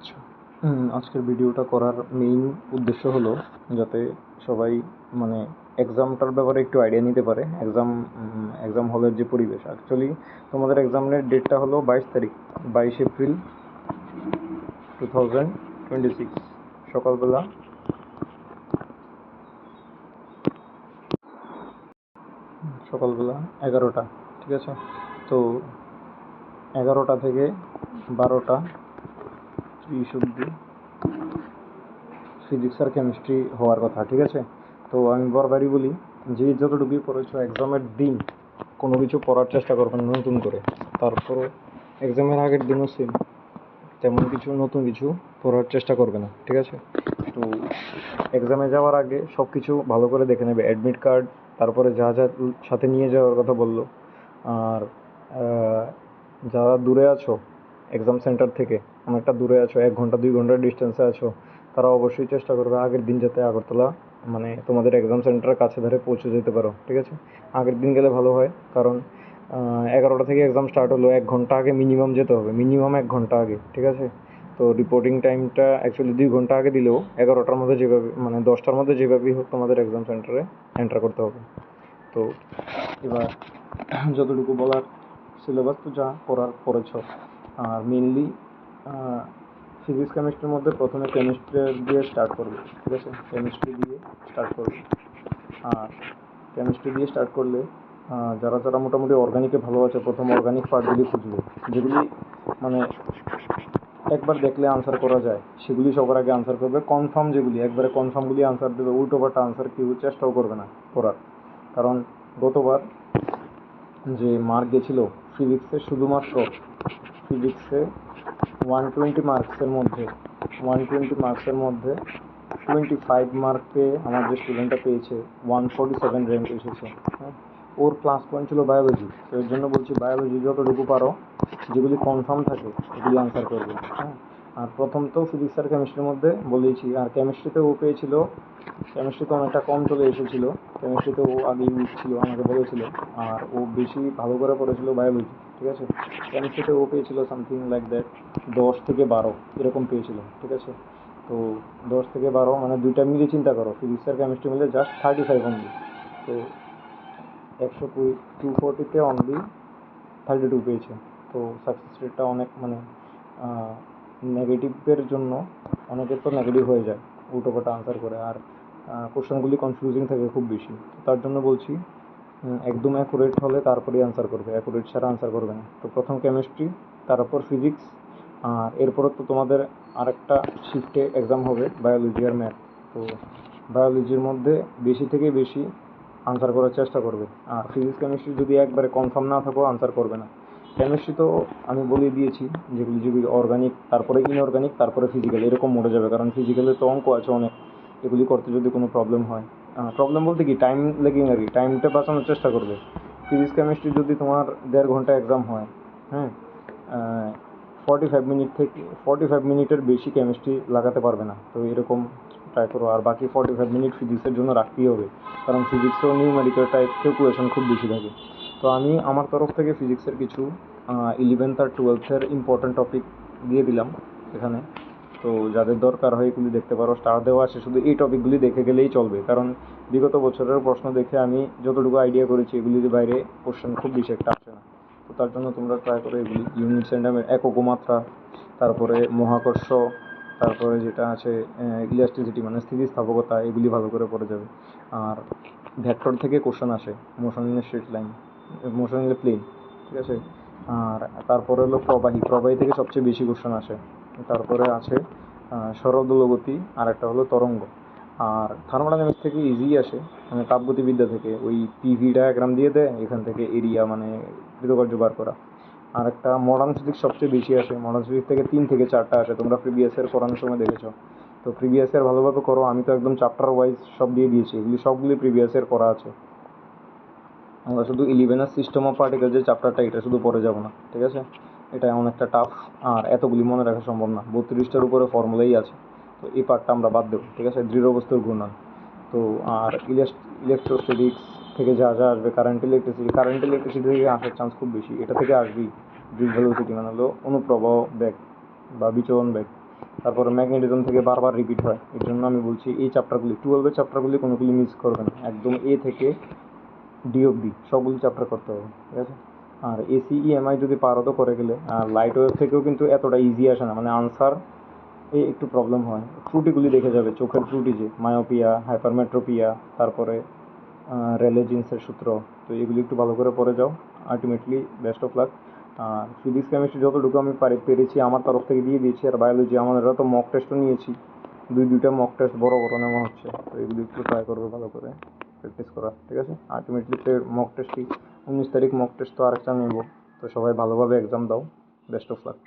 আচ্ছা, আজকের ভিডিওটা করার মেইন উদ্দেশ্য হলো যাতে সবাই মানে এক্সামটার ব্যাপারে একটু আইডিয়া নিতে পারে। এক্সাম হলের যে পরিবেশ, অ্যাকচুয়ালি তোমাদের এক্সামের ডেটটা হলো 22 তারিখ, 22 এপ্রিল 2026, সকালবেলা সকালবেলা 11টা। ঠিক আছে, তো 11টা থেকে 12টা 30 অব্দি ফিজিক্স আর কেমিস্ট্রি হওয়ার কথা। ঠিক আছে, তো আমি বারবারই বলি যে যতটুকুই পড়েছো এক্সামের দিন কোনো কিছু পড়ার চেষ্টা করবেন না নতুন করে। তারপরে এক্সামের আগের দিনও সেম, তেমন কিছু নতুন কিছু পড়ার চেষ্টা করবে না। ঠিক আছে, তো এক্সামে যাওয়ার আগে সব কিছু ভালো করে দেখে নেবে, অ্যাডমিট কার্ড, তারপরে যা যা সাথে নিয়ে যাওয়ার কথা বললো। আর যারা দূরে আছো এক্সাম সেন্টার থেকে, অনেকটা দূরে আছো, 1 ঘন্টা 2 ঘন্টার ডিস্টেন্সে আছো, তারা অবশ্যই চেষ্টা করবে আগের দিন যাতে আগরতলা মানে তোমাদের এক্সাম সেন্টারের কাছে ধারে পৌঁছে যেতে পারো। ঠিক আছে, আগের দিন গেলে ভালো হয়, কারণ 11টা থেকে এক্সাম স্টার্ট হলো, 1 ঘন্টা আগে মিনিমাম যেতে হবে, মিনিমাম 1 ঘন্টা আগে। ঠিক আছে, তো রিপোর্টিং টাইমটা অ্যাকচুয়ালি 2 ঘন্টা আগে দিলেও 11টার মধ্যে যেভাবে মানে 10টার মধ্যে যেভাবেই হোক তোমাদের এক্সাম সেন্টারে এন্টার করতে হবে। তো এবার যতটুকু বলার, সিলেবাস তো যা পড়ার পড়েছ, আর মেনলি ফিজিক্স কেমিস্ট্রির মধ্যে প্রথমে কেমিস্ট্রি দিয়ে স্টার্ট করবে। ঠিক আছে, কেমিস্ট্রি দিয়ে স্টার্ট করবে। আর কেমিস্ট্রি দিয়ে স্টার্ট করলে যারা যারা মোটামুটি অর্গানিকে ভালো আছে, প্রথম অর্গানিক পার্টগুলি খুঁজবে, যেগুলি মানে একবার দেখলে আনসার করা যায় সেগুলি সবার আগে আনসার করবে। কনফার্ম যেগুলি একবারে কনফার্মগুলি আনসার দেবে, উল্টো পাল্টা আনসার কেউ চেষ্টাও করবে না করার। কারণ গতবার যে মার্ক গেছিলো ফিজিক্সে, শুধুমাত্র ফিজিক্সে 120 মার্কসের মধ্যে 25 মার্কে আমার যে স্টুডেন্টটা পেয়েছে 147 র্যাঙ্ক এসেছে। হ্যাঁ, ওর প্লাস পয়েন্ট ছিল বায়োলজি, তো এর জন্য বলছি বায়োলজি যতটুকু পারো যেগুলি কনফার্ম থাকে এগুলি আনসার করবে। হ্যাঁ, আর প্রথম তো ফিজিক্স আর কেমিস্ট্রির মধ্যে বলেইছি। আর কেমিস্ট্রিতে ও পেয়েছিল, কেমিস্ট্রিতে অনেকটা কম চলে এসেছিলো, কেমিস্ট্রিতে ও আগেই উইক ছিল আমাকে বলেছিল। আর ও বেশি ভালো করে পড়েছিল বায়োলজি। ঠিক আছে, কেমিস্ট্রিতে ও পেয়েছিল সামথিং লাইক দ্যাট 10 থেকে 12 এরকম পেয়েছিল। ঠিক আছে, তো 10 থেকে 12 মানে দুইটা মিলে চিন্তা করো, ফিজিক্স আর কেমিস্ট্রি মিলে জাস্ট 35 অনলি। তো 240তে অনলি 32 পেয়েছে। তো সাকসেস রেটটা অনেক মানে নেগেটিভের জন্য অনেকের তো নেগেটিভ হয়ে যায় উল্টোপাল্টা আনসার করে, আর কোশ্চেনগুলি কনফিউজিং থাকে খুব বেশি। তার জন্য বলছি একদম অ্যাকুরেট হলে তারপরেই আনসার করবে, অ্যাকুরেট ছাড়া আনসার করবে না। তো প্রথম কেমিস্ট্রি, তারপর ফিজিক্স, আর এরপরে তো তোমাদের আরেকটা শিফটে এক্সাম হবে বায়োলজি আর ম্যাথ। তো বায়োলজির মধ্যে বেশি থেকে বেশি আনসার করার চেষ্টা করবে। আর ফিজিক্স কেমিস্ট্রি যদি একবারে কনফার্ম না থাকো আনসার করবে না। কেমিস্ট্রি তো আমি বলে দিয়েছি যেগুলি যেগুলি অর্গানিক, তারপরে ইনঅর্গানিক, তারপরে ফিজিক্যাল, এরকম মোড়ে যাবে, কারণ ফিজিক্যালে তো অঙ্ক আছে অনেক, এগুলি করতে যদি কোনো প্রবলেম হয়, প্রবলেম বলতে কি টাইম লেগিং আর কি, টাইমটা বাঁচানোর চেষ্টা করবে। ফিজিক্স কেমিস্ট্রি যদি তোমার 1.5 ঘন্টা এক্সাম হয়, হ্যাঁ, 45 মিনিট থেকে 45 মিনিটের বেশি কেমিস্ট্রি লাগাতে পারবে না, তো এরকম ট্রাই করো। আর বাকি 45 মিনিট ফিজিক্সের জন্য রাখতেই হবে, কারণ ফিজিক্সও নিউমেরিক্যাল টাইপ ক্যালকুলেশন খুব বেশি থাকে। তো আমি আমার তরফ থেকে ফিজিক্সের কিছু 11th আর 12th ইম্পর্ট্যান্ট টপিক দিয়ে দিলাম এখানে। তো যাদের দরকার হয় এগুলি দেখতে পারো, স্টার দেওয়া আছে, শুধু এই টপিকগুলি দেখে গেলেই চলবে, কারণ বিগত বছরের প্রশ্ন দেখে আমি যতটুকু আইডিয়া করেছি এগুলির বাইরে কোশ্চেন খুব বেশি একটা আসে না। তো তার জন্য তোমরা ট্রাই করো এগুলি, ইউনিট সেন্টামের একক মাত্রা, তারপরে মহাকর্ষ, তারপরে যেটা আছে ইলাস্টিসিটি মানে স্থিতিস্থাপকতা, এগুলি ভালো করে পড়ে যাবে। আর ভেক্টর থেকে কোশ্চেন আসে, motion in straight line, motion in plane. ঠিক আছে, আর তারপরে হলো প্রবাহী, প্রবাহী থেকে সবচেয়ে বেশি কোশ্চেন আসে। তারপরে আছে সরল দোলগতি, আর একটা হলো তরঙ্গ। আর থার্মোডাইনামিক্স থেকে ইজি আসে, মানে তাপগতিবিদ্যা থেকে ওই পিভি ডায়াগ্রাম দিয়ে দেয়, এখান থেকে এরিয়া মানে কৃতকার্য বার করা। আর একটা মডার্ন ফিজিক্স সবচেয়ে বেশি আসে, মডার্ন ফিজিক্স থেকে 3 থেকে 4টা আসে, তোমরা প্রিভিয়াস ইয়ার করানোর সময় দেখেছো। তো প্রিভিয়াস ইয়ার ভালোভাবে করো, আমি তো একদম চ্যাপ্টার ওয়াইজ সব দিয়ে দিয়েছি, এগুলি সবগুলি প্রিভিয়াস ইয়ার করা আছে। আমরা শুধু 11 সিস্টেম অফ পার্টিকেল যে চ্যাপ্টারটা, এটা শুধু পড়ে যাব না। ঠিক আছে, এটা অনেকটা টাফ, আর এতগুলি মনে রাখা সম্ভব না, 32টার উপরে ফর্মুলাই আছে। তো এই পার্টটা আমরা বাদ দেবো। ঠিক আছে, দৃঢ় বস্তুর ঘূর্ণন। তো আর ইলেকট্রোস্ট্যাটিক্স থেকে যা যা আসবে, কারেন্ট ইলেকট্রিসিটি থেকে আসার চান্স খুব বেশি, এটা থেকে আসবেই। ব্রিক ভেলোসিটি মানে হলো অনুপ্রবাহ বেগ বা বিচলন বেগ, তারপরে ম্যাগনেটিজম থেকে বারবার রিপিট হয়, এর জন্য আমি বলছি এই চ্যাপ্টারগুলি 12-এর চ্যাপ্টারগুলি কোনোগুলি মিস করবে না, একদম এ থেকে ডি অবধি সবগুলি চ্যাপ্টার করতে হবে, ঠিক আছে। আর এসি ইএমআই যদি পারো তো করে গেলে, আর লাইট ওয়েভ থেকেও কিন্তু এতটা ইজি আসে না, মানে আনসার একটু প্রবলেম হয়, ত্রুটিগুলি দেখে যাবে, চোখের ত্রুটি যে মায়োপিয়া, হাইপারমেট্রোপিয়া, তারপরে রেলে জিন্সের সূত্র, তো এগুলি একটু ভালো করে পড়ে যাও। Ultimately best of luck. আর ফিজিক্স কেমিস্ট্রি যতটুকু আমি পেরেছি আমার তরফ থেকে দিয়ে দিয়েছি, আর বায়োলজি আমাদের তো মক টেস্টও নিয়েছি, দুইটা মক টেস্ট বড় বড় নেওয়া হচ্ছে, তো এগুলি একটু ট্রাই করবে ভালো করে প্র্যাকটিস করা, ঠিক আছে। আলটিমেটলি মক টেস্টই 19 তারিখ মক টেস্ট তো আরেকটা নেব, তো সবাই ভালোভাবে এক্সাম দাও, বেস্ট অফ লাক।